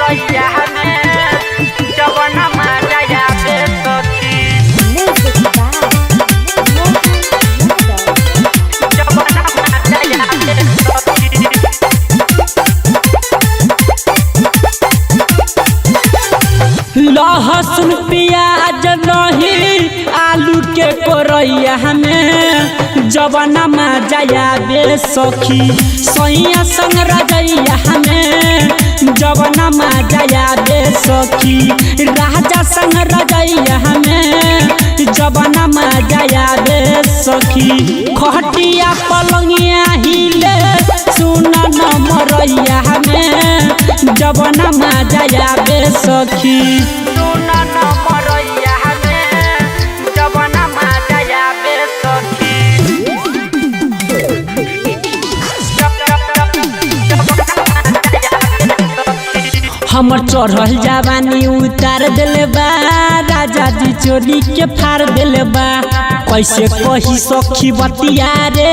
रैया में जवना मजा आवे सखी जवना मजा आवे सखी। लहसुन प्याज रही आलू के कोरैया में जवना मजा आवे सखी सैया संग रजैया में जवना मजा आवे सखी राजा संग रजैया में जवना मजा आवे सखी खटिया पलंगिया हिले सुना न मरैया में जवना मजा आवे सखी सुना न मरैया में जवना मजा आवे सखी। हमर चढ़ल जवानी उतार दिले बा राजा जी चोरी के फाड़ दिले बा कैसे कही सखी बतिया रे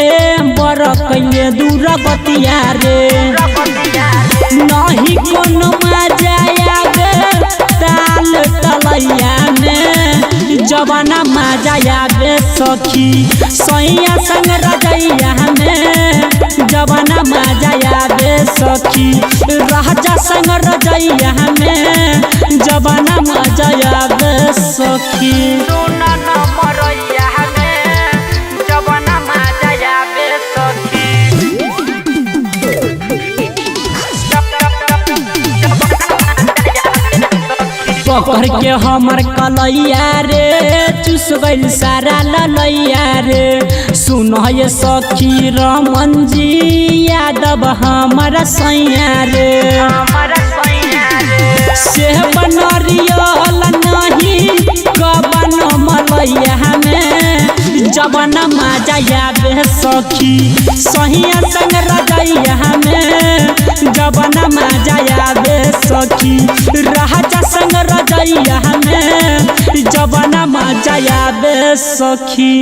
बड़ कैले दूर बतिया रे नहीं कोनो मजा आवे ताल तलैया में जवना मजा आवे सखी सैया संग रजैया में जवना मजा आवे सखी राजा संग रजैया में जवना मजा आवे सखी सुना न मरैया में जवना मजा आवे सखी। पकड़ के हमर कलैया रे चुस गइल सारा ललैया रे सुन ये सखी रमन जी यादव हमर सैया रे से बनरियल नहीं कबन मलैया में जवना मजा आवे सखी सहिया संग रजैया में जवना मजा आवे सखी राजा संग रजैया में जवना मजा आवे सखी।